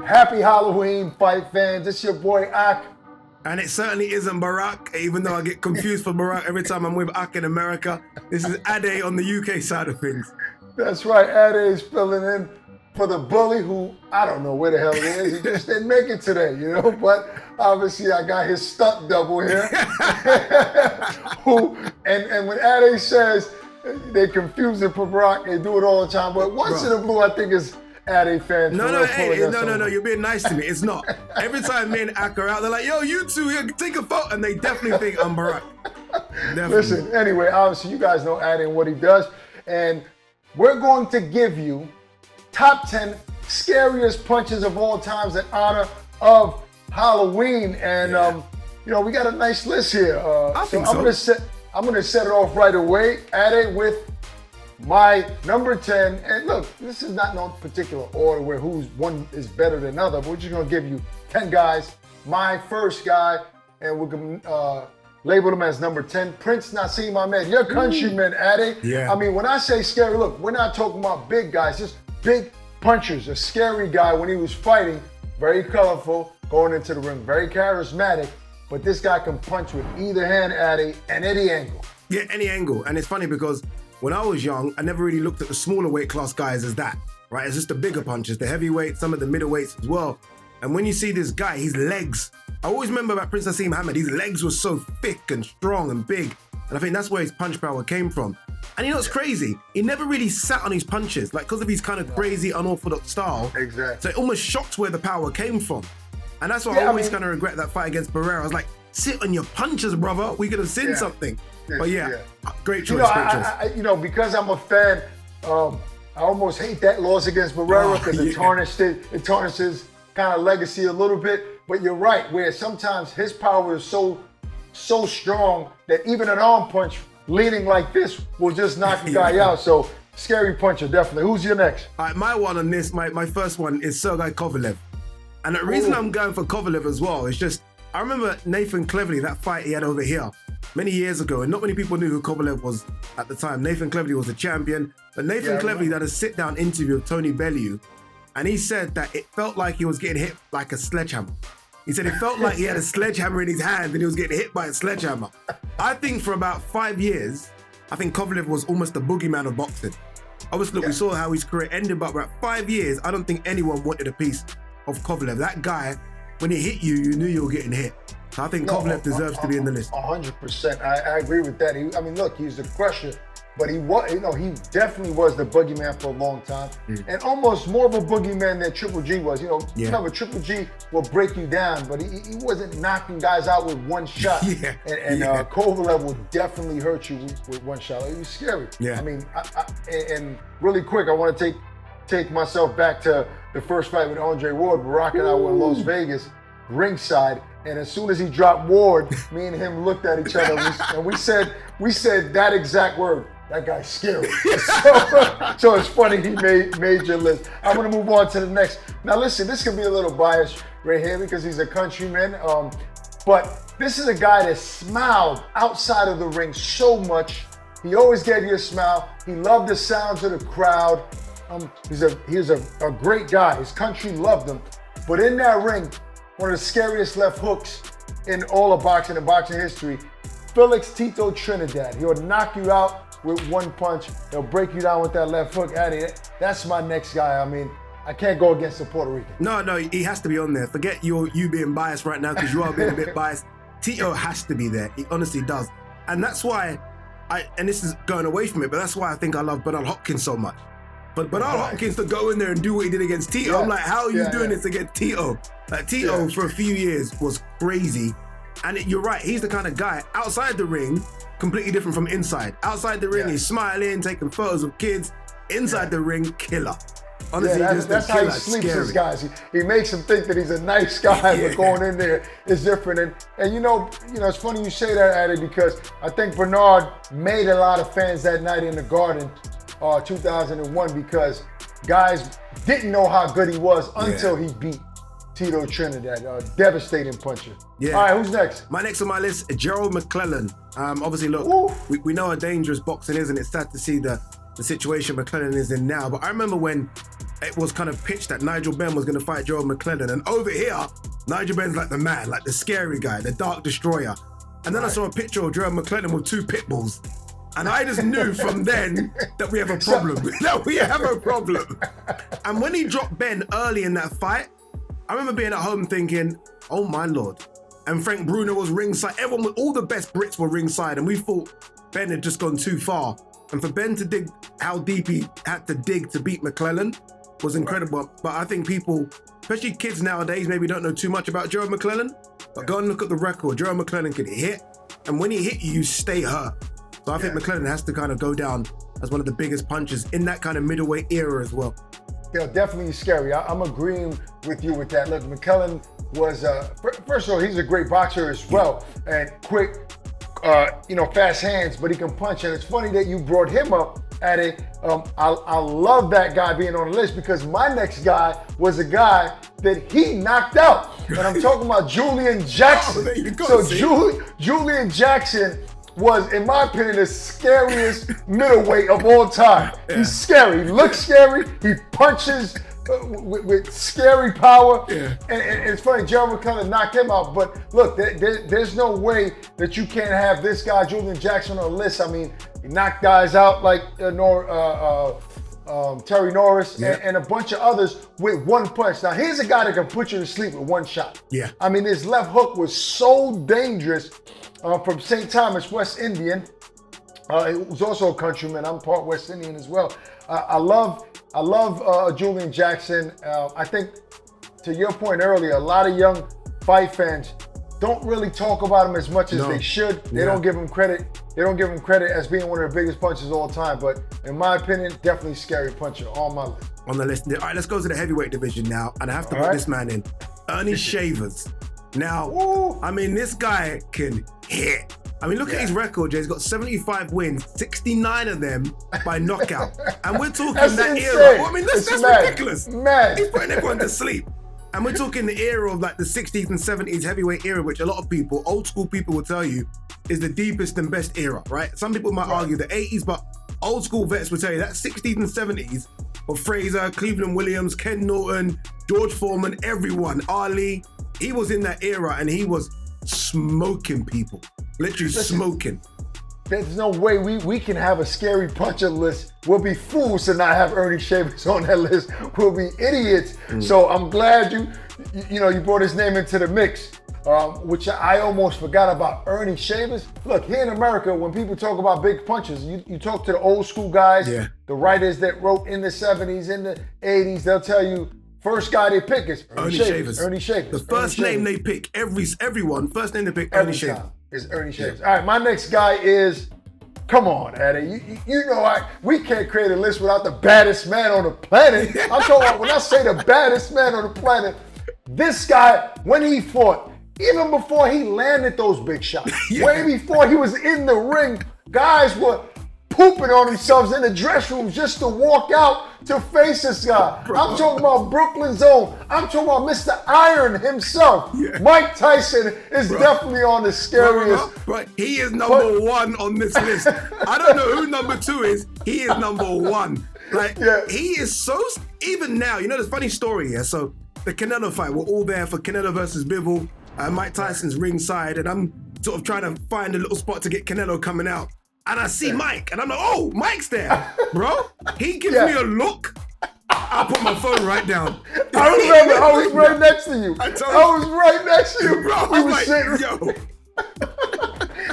Happy Halloween, fight fans. It's your boy, Ak. And it certainly isn't Barack, even though I get confused for Barack every time I'm with Ak in America. This is Ade on the UK side of things. That's right, Ade is filling in for the bully who, I don't know where the hell he is. He just didn't make it today, you know? But obviously I got his stunt double here. And when Ade says they confuse it for Barack, they do it all the time. But once in a blue, I think it's Ade fans. No, you're being nice to me. It's not. Every time me and Ak are out, they're like, yo, you two, take a photo. And they definitely think I'm Barack. Definitely. Listen, anyway, obviously you guys know Ade and what he does. And we're going to give you top 10 scariest punches of all times in honor of Halloween. And, we got a nice list here. I'm going to set it off right away. Ade with my number 10, and look, this is not no particular order where who's one is better than another, but we're just gonna give you 10 guys. My first guy, and we're gonna label him as number 10, Prince Naseem Ahmed, your countryman, Ade. Yeah. I mean, when I say scary, look, we're not talking about big guys, just big punchers. A scary guy when he was fighting, very colorful, going into the ring, very charismatic, but this guy can punch with either hand, Ade, and any angle. Yeah, any angle, and it's funny because when I was young, I never really looked at the smaller weight class guys as that, right? It's just the bigger punches, the heavyweights, some of the middleweights as well. And when you see this guy, his legs, I always remember about Prince Naseem Ahmed, his legs were so thick and strong and big. And I think that's where his punch power came from. And you know what's crazy? He never really sat on his punches, like because of his kind of crazy, unorthodox style. Exactly. So it almost shocks where the power came from. And that's why I always kind of regret that fight against Barrera. I was like, sit on your punches, brother. We could have seen something. But great choice, great choice. Because I'm a fan, I almost hate that loss against Barrera because it tarnishes kind of legacy a little bit. But you're right, where sometimes his power is so strong that even an arm punch leaning like this will just knock the guy out. So scary puncher, definitely. Who's your next? All right, my one on this, my first one is Sergey Kovalev. And the reason I'm going for Kovalev as well is just, I remember Nathan Cleverly, that fight he had over here many years ago, and not many people knew who Kovalev was at the time. Nathan Cleverly was a champion, but Nathan Cleverly had a sit-down interview with Tony Bellew, and he said that it felt like he was getting hit like a sledgehammer. He said it felt like he had a sledgehammer in his hand and he was getting hit by a sledgehammer. I think for about 5 years, I think Kovalev was almost the boogeyman of boxing. Obviously, look, we saw how his career ended, but about 5 years, I don't think anyone wanted a piece of Kovalev. That guy, when he hit you, you knew you were getting hit. So I think Kovalev deserves to be in the list. 100%. I agree with that. Look, he's a crusher, but he definitely was the boogeyman for a long time, and almost more of a boogeyman than Triple G was. Remember, Triple G will break you down, but he wasn't knocking guys out with one shot. Kovalev will definitely hurt you with one shot. He was scary. Yeah. I mean, and really quick, I want to take myself back to the first fight with Andre Ward. Barack and I were in Las Vegas, ringside, and as soon as he dropped Ward, me and him looked at each other and we said that exact word. That guy's scary. So it's funny he made your list. I'm gonna move on to the next. Now listen, this could be a little biased right here because he's a countryman, but this is a guy that smiled outside of the ring so much. He always gave you a smile. He loved the sounds of the crowd. He's a great guy. His country loved him. But in that ring, one of the scariest left hooks in all of boxing and boxing history, Felix Tito Trinidad. He'll knock you out with one punch. He'll break you down with that left hook. That's my next guy. I mean, I can't go against the Puerto Rican. No, he has to be on there. Forget you being biased right now because you are being a bit biased. Tito has to be there. He honestly does. And that's why and this is going away from it, but that's why I think I love Bernard Hopkins so much. But Bernard Hopkins to go in there and do what he did against Tito, I'm like, how are you doing this against Tito? Like Tito for a few years was crazy. And you're right, he's the kind of guy outside the ring, completely different from inside. Outside the ring, he's smiling, taking photos of kids. Inside the ring, killer. Honestly, that's how he sleeps his guys. He makes them think that he's a nice guy, but going in there is different. And you know, it's funny you say that, Ade, because I think Bernard made a lot of fans that night in the Garden, 2001, because guys didn't know how good he was until he beat Tito Trinidad, a devastating puncher. Yeah. All right, who's next? My next on my list is Gerald McClellan. Obviously, look, we know how dangerous boxing is, and it's sad to see the situation McClellan is in now. But I remember when it was kind of pitched that Nigel Benn was going to fight Gerald McClellan. And over here, Nigel Benn's like the man, like the scary guy, the dark destroyer. And then I saw a picture of Gerald McClellan with 2 pit bulls. And I just knew from then that we have a problem. That we have a problem. And when he dropped Ben early in that fight, I remember being at home thinking, oh my Lord. And Frank Bruno was ringside. Everyone, all the best Brits were ringside. And we thought Ben had just gone too far. And for Ben to dig how deep he had to dig to beat McClellan was incredible. Right. But I think people, especially kids nowadays, maybe don't know too much about Gerald McClellan. But go and look at the record. Gerald McClellan could hit. And when he hit you, you stay hurt. So I think McClellan has to kind of go down as one of the biggest punchers in that kind of middleweight era as well. Yeah, definitely scary. I'm agreeing with you with that. Look, McClellan was, first of all, he's a great boxer as well. And quick, fast hands, but he can punch. And it's funny that you brought him up at it. I love that guy being on the list because my next guy was a guy that he knocked out. And I'm talking about Julian Jackson. There you go, so Julian Jackson was, in my opinion, the scariest middleweight of all time. Yeah. He's scary. He looks scary. He punches with scary power. Yeah. And it's funny, Gerald McClellan knocked him out. But look, there's no way that you can't have this guy, Julian Jackson, on the list. I mean, he knocked guys out like Terry Norris and a bunch of others with one punch. Now, here's a guy that can put you to sleep with one shot. Yeah. I mean, his left hook was so dangerous. From St. Thomas, West Indian. It was also a countryman. I'm part West Indian as well. I love Julian Jackson. I think, to your point earlier, a lot of young fight fans don't really talk about him as much as they should. They don't give him credit. They don't give him credit as being one of the biggest punchers of all time. But in my opinion, definitely scary puncher on my list. On the list. All right, let's go to the heavyweight division now. And I have to put this man in. Ernie Shavers. Now, I mean, this guy can hit. I mean, look at his record, Jay. He's got 75 wins, 69 of them by knockout. And we're talking that insane. era. Well, I mean, that's mad. ridiculous. Mad. He's putting everyone to sleep. And we're talking the era of like the 60s and 70s heavyweight era, which a lot of people, old school people will tell you, is the deepest and best era, right? Some people might argue the 80s, but old school vets will tell you that 60s and 70s of Fraser, Cleveland Williams, Ken Norton, George Foreman, everyone, Ali. He was in that era and he was smoking people, literally smoking. There's no way we can have a scary puncher list. We'll be fools to not have Ernie Shavers on that list. We'll be idiots. So I'm glad you brought his name into the mix, which I almost forgot about. Ernie Shavers. Look, here in America, when people talk about big punchers, you talk to the old school guys, the writers that wrote in the 70s, in the 80s, they'll tell you, first guy they pick is Ernie Shavers. Ernie Shavers. The first name they pick, everyone, first name they pick, Ernie Shavers. Is Ernie Shavers. All right, my next guy is, come on, Eddie. We can't create a list without the baddest man on the planet. I'm talking about, when I say the baddest man on the planet, this guy, when he fought, even before he landed those big shots, way before he was in the ring, guys were pooping on themselves in the dressing room just to walk out to face this guy. I'm talking about Brooklyn's own. I'm talking about Mr. Iron himself. Mike Tyson is definitely on the scariest. But he is number one on this list. I don't know who number two is. He is number one. He is so, even now, there's a funny story here. So the Canelo fight, we're all there for Canelo versus Bivol. Mike Tyson's ringside, and I'm sort of trying to find a little spot to get Canelo coming out. And I see Mike, and I'm like, oh, Mike's there, bro. He gives me a look. I'll put my phone right down. I remember, I was right next to you. I was right next to you. Bro, we was sitting.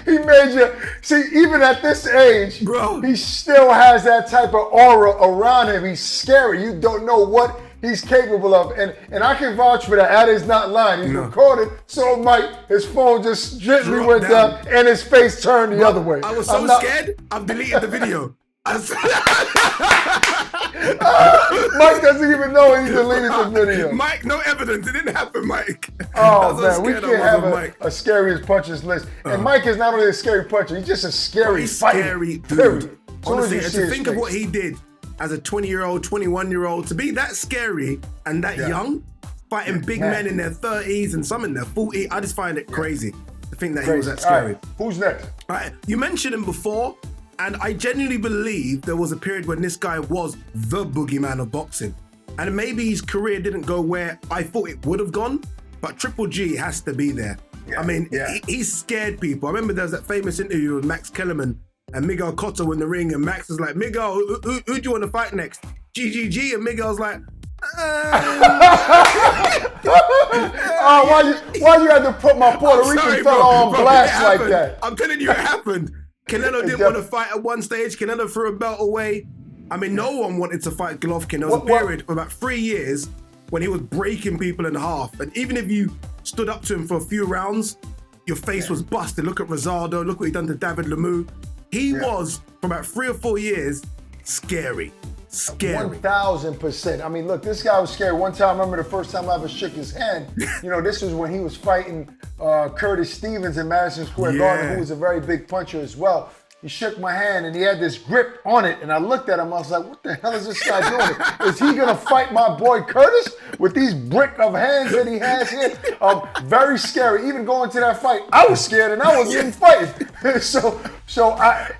He made you, see, even at this age, bro, he still has that type of aura around him. He's scary. You don't know what he's capable of. And I can vouch for that. Ad is not lying. He's recorded. So Mike, his phone just gently went down and his face turned the other way. I was so scared, I've deleted the video. Mike doesn't even know he deleted the video. Mike, no evidence. It didn't happen, Mike. Oh, man, we can't have a scariest punches list. And Mike is not only a scary puncher, he's just a scary fighter. Scary dude. Honestly, and to think of what he did as a 20-year-old, 21-year-old, to be that scary and that young, fighting big men in their 30s and some in their 40s, I just find it crazy to think that he was that scary. Right. Who's next? All right. You mentioned him before, and I genuinely believe there was a period when this guy was the boogeyman of boxing. And maybe his career didn't go where I thought it would have gone, but Triple G has to be there. Yeah, I mean, yeah. he scared people. I remember there was that famous interview with Max Kellerman and Miguel Cotto in the ring, and Max was like, Miguel, who do you want to fight next? GGG, and Miguel's like, why you had to put my Puerto Rican fella on blast like that? I'm telling you, it happened. Canelo didn't want to fight at one stage. Canelo threw a belt away. I mean, no one wanted to fight Golovkin. There was a period for about 3 years when he was breaking people in half. And even if you stood up to him for a few rounds, your face was busted. Look at Rosado. Look what he done to David Lemieux. He was, for about 3 or 4 years, scary. Scary. 1,000%. I mean, look, this guy was scary. One time, I remember the first time I ever shook his hand. You know, this was when he was fighting Curtis Stevens in Madison Square Garden, who was a very big puncher as well. He shook my hand and he had this grip on it, and I looked at him. I was like, "What the hell is this guy doing? Is he gonna fight my boy Curtis with these brick of hands that he has here?" Very scary. Even going to that fight, I was scared and I wasn't even fighting.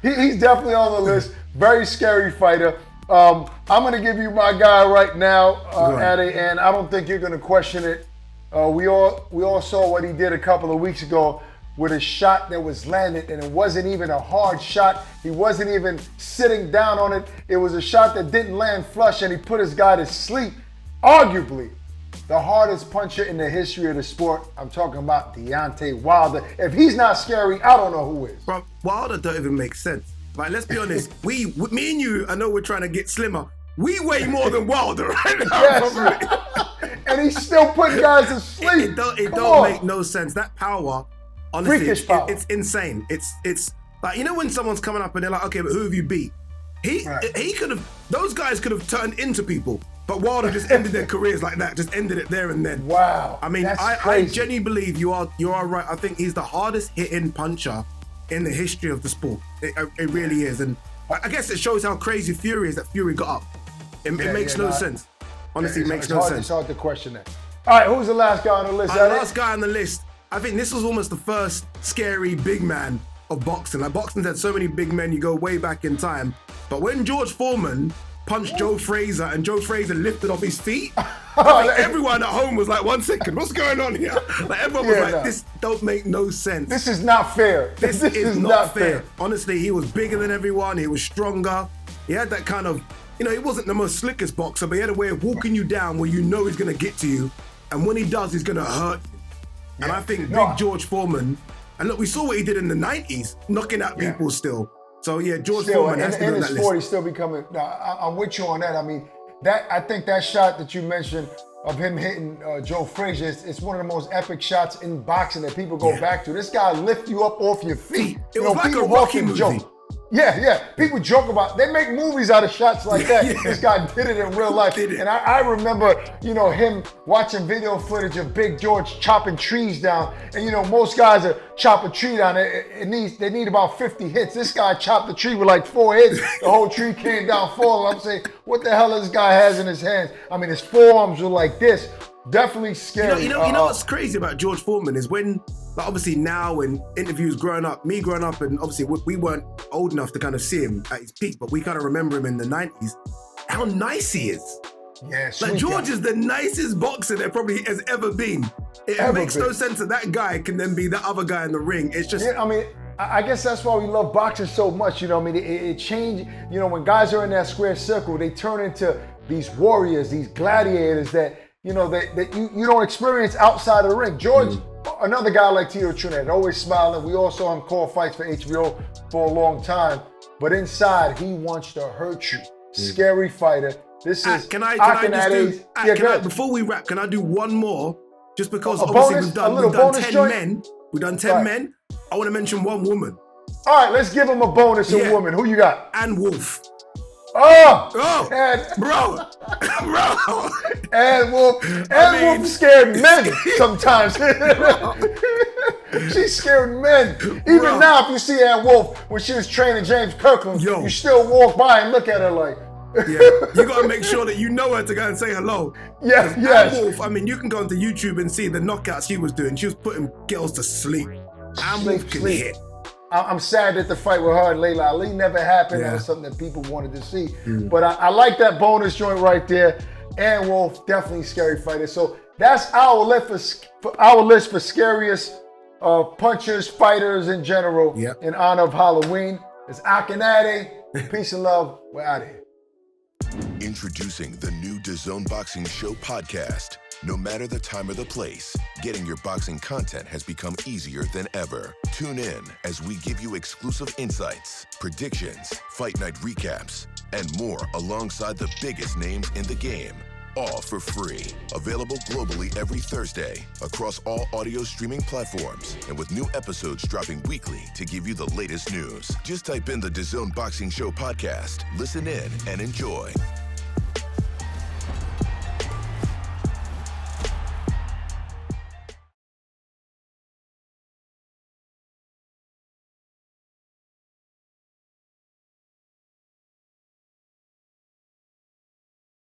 He's definitely on the list. Very scary fighter. I'm gonna give you my guy right now, Addy, and I don't think you're gonna question it. We all saw what he did a couple of weeks ago with a shot that was landed, and it wasn't even a hard shot. He wasn't even sitting down on it. It was a shot that didn't land flush, and he put his guy to sleep. Arguably, the hardest puncher in the history of the sport. I'm talking about Deontay Wilder. If he's not scary, I don't know who is. Bro, Wilder don't even make sense. Like, let's be honest, me and you, I know we're trying to get slimmer. We weigh more than Wilder right now. Yes. And he's still putting guys to sleep. It don't make no sense. That power, honestly, freakish power. It's insane. It's like, you know when someone's coming up and they're like, okay, but who have you beat? He could have, those guys could have turned into people, but Wilder just ended their careers like that, just ended it there and then. Wow. I mean, I genuinely believe you are right. I think he's the hardest hitting puncher in the history of the sport. It really is. And I guess it shows how crazy Fury is that Fury got up. It makes no sense. Honestly, it makes no sense. It's hard to question that. All right, who's the last guy on the list? The last guy on the list, I think this was almost the first scary big man of boxing. Like, boxing's had so many big men, you go way back in time. But when George Foreman punched Joe Frazier and Joe Frazier lifted off his feet, I think everyone at home was like, 1 second, what's going on here? Like, everyone was like, this don't make no sense. This is not fair. This is not fair. Honestly, he was bigger than everyone. He was stronger. He had that kind of, you know, he wasn't the most slickest boxer, but he had a way of walking you down where you know he's going to get to you. And when he does, he's going to hurt you. Yeah. And I think big George Foreman, and look, we saw what he did in the 90s, knocking out people still. So yeah, George Foreman has to be on that list. In his 40s, still becoming, I'm with you on that. I mean, I think that shot that you mentioned of him hitting Joe Frazier, it's one of the most epic shots in boxing that people go back to. This guy lifts you up off your feet. It was like a Rocky movie. Joke. Yeah. People joke about, they make movies out of shots like that. This guy did it in real life. And I remember, you know, him watching video footage of Big George chopping trees down. And, you know, most guys are chop a tree down. They need about 50 hits. This guy chopped the tree with like 4 hits. The whole tree came down falling. I'm saying, what the hell this guy has in his hands? I mean, his forearms were like this. Definitely scary. You know what's crazy about George Foreman is when, like, obviously now in interviews growing up, and obviously we weren't old enough to kind of see him at his peak, but we kind of remember him in the 90s, how nice he is. Yeah, like, George is the nicest boxer there probably has ever been. It makes no sense that that guy can then be the other guy in the ring. It's just... Yeah, I mean, I guess that's why we love boxing so much, you know. I mean, it changed, you know, when guys are in that square circle, they turn into these warriors, these gladiators that, you know, that you don't experience outside of the ring. George, another guy like Tito Trinidad, always smiling. We all saw him call fights for HBO for a long time, but inside he wants to hurt you. Scary fighter. This is before we wrap, can I do one more? Just because obviously we've done 10 men. We've done 10 men. I want to mention one woman. All right, let's give him a bonus of woman. Who you got? Ann Wolfe. Bro. Ann Wolfe scared men sometimes. She scared men. Even now, if you see Ann Wolfe when she was training James Kirkland, you still walk by and look at her like. You got to make sure that you know her to go and say hello. Yes. Ann Wolfe, I mean, you can go onto YouTube and see the knockouts she was doing. She was putting girls to sleep. Ann Wolfe can hit. I'm sad that the fight with her and Layla Ali never happened. That was something that people wanted to see. But I like that bonus joint right there. and Wolf, definitely scary fighters. So that's our list for scariest punchers, fighters in general, in honor of Halloween. It's Akin. Peace and love. We're out of here. Introducing the new DAZN Boxing Show podcast. No matter the time or the place, getting your boxing content has become easier than ever. Tune in as we give you exclusive insights, predictions, fight night recaps, and more alongside the biggest names in the game. All for free. Available globally every Thursday across all audio streaming platforms and with new episodes dropping weekly to give you the latest news. Just type in the DAZN Boxing Show podcast, listen in, and enjoy.